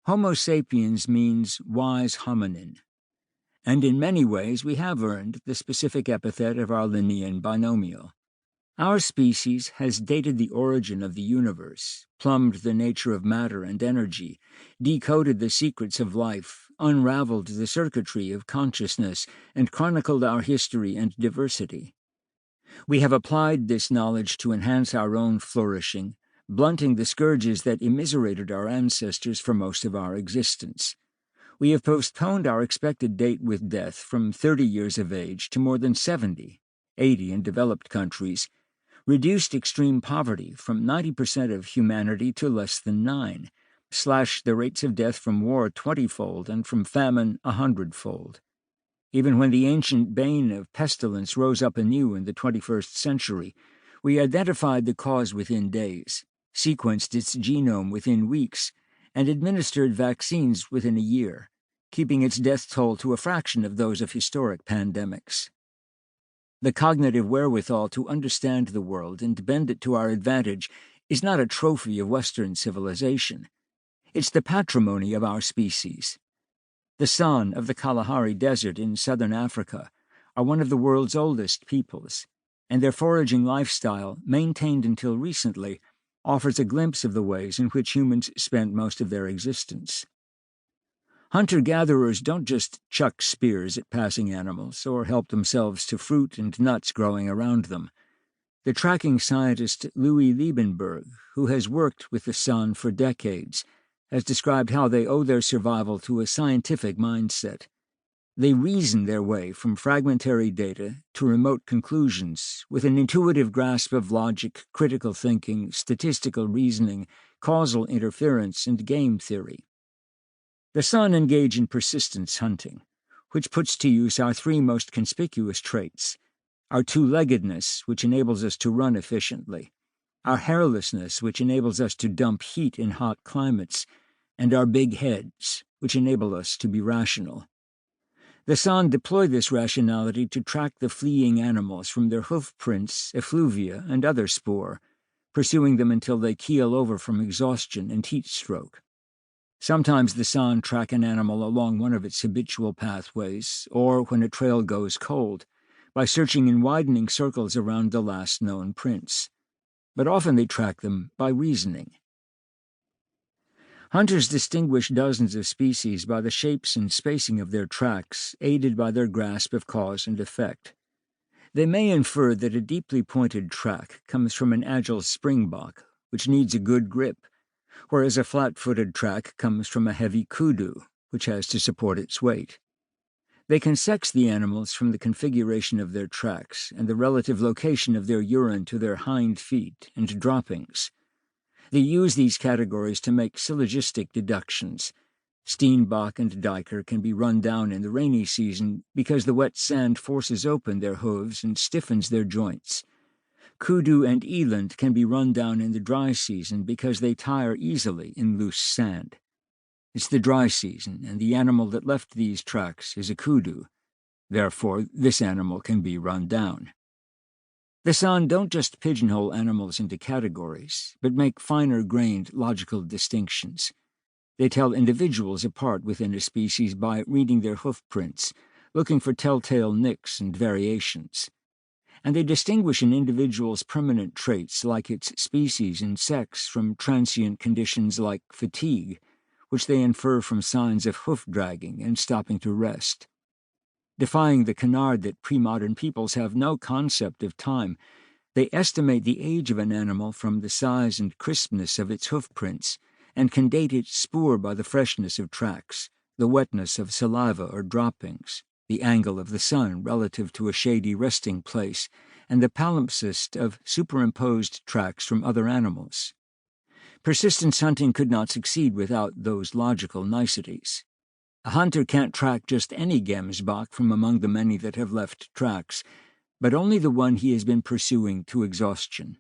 Homo sapiens means wise hominin, and in many ways we have earned the specific epithet of our Linnean binomial. Our species has dated the origin of the universe, plumbed the nature of matter and energy, decoded the secrets of life, unraveled the circuitry of consciousness, and chronicled our history and diversity. We have applied this knowledge to enhance our own flourishing, blunting the scourges that immiserated our ancestors for most of our existence. We have postponed our expected date with death from 30 years of age to more than 70, 80 in developed countries, reduced extreme poverty from 90% of humanity to less than 9%, slashed the rates of death from war 20-fold and from famine 100-fold. Even when the ancient bane of pestilence rose up anew in the 21st century, we identified the cause within days, sequenced its genome within weeks, and administered vaccines within a year, keeping its death toll to a fraction of those of historic pandemics. The cognitive wherewithal to understand the world and bend it to our advantage is not a trophy of Western civilization. It's the patrimony of our species. The San of the Kalahari Desert in southern Africa are one of the world's oldest peoples, and their foraging lifestyle, maintained until recently, offers a glimpse of the ways in which humans spent most of their existence. Hunter-gatherers don't just chuck spears at passing animals or help themselves to fruit and nuts growing around them. The tracking scientist Louis Liebenberg, who has worked with the San for decades, has described how they owe their survival to a scientific mindset. They reason their way from fragmentary data to remote conclusions with an intuitive grasp of logic, critical thinking, statistical reasoning, causal interference, and game theory. The San engage in persistence hunting, which puts to use our three most conspicuous traits: our two-leggedness, which enables us to run efficiently, our hairlessness, which enables us to dump heat in hot climates, and our big heads, which enable us to be rational. The San deploy this rationality to track the fleeing animals from their hoof prints, effluvia, and other spoor, pursuing them until they keel over from exhaustion and heat stroke. Sometimes the San track an animal along one of its habitual pathways, or when a trail goes cold, by searching in widening circles around the last known prints. But often they track them by reasoning. Hunters distinguish dozens of species by the shapes and spacing of their tracks, aided by their grasp of cause and effect. They may infer that a deeply pointed track comes from an agile springbok, which needs a good grip, whereas a flat-footed track comes from a heavy kudu, which has to support its weight. They can sex the animals from the configuration of their tracks and the relative location of their urine to their hind feet and droppings. They use these categories to make syllogistic deductions. Steenbok and Diker can be run down in the rainy season because the wet sand forces open their hooves and stiffens their joints. Kudu and eland can be run down in the dry season because they tire easily in loose sand. It's the dry season, and the animal that left these tracks is a kudu. Therefore, this animal can be run down. The San don't just pigeonhole animals into categories, but make finer-grained logical distinctions. They tell individuals apart within a species by reading their hoof prints, looking for telltale nicks and variations. And they distinguish an individual's permanent traits like its species and sex from transient conditions like fatigue, which they infer from signs of hoof dragging and stopping to rest. Defying the canard that pre-modern peoples have no concept of time, they estimate the age of an animal from the size and crispness of its hoof prints, and can date its spoor by the freshness of tracks, the wetness of saliva or droppings, the angle of the sun relative to a shady resting place, and the palimpsest of superimposed tracks from other animals. Persistence hunting could not succeed without those logical niceties. A hunter can't track just any gemsbok from among the many that have left tracks, but only the one he has been pursuing to exhaustion.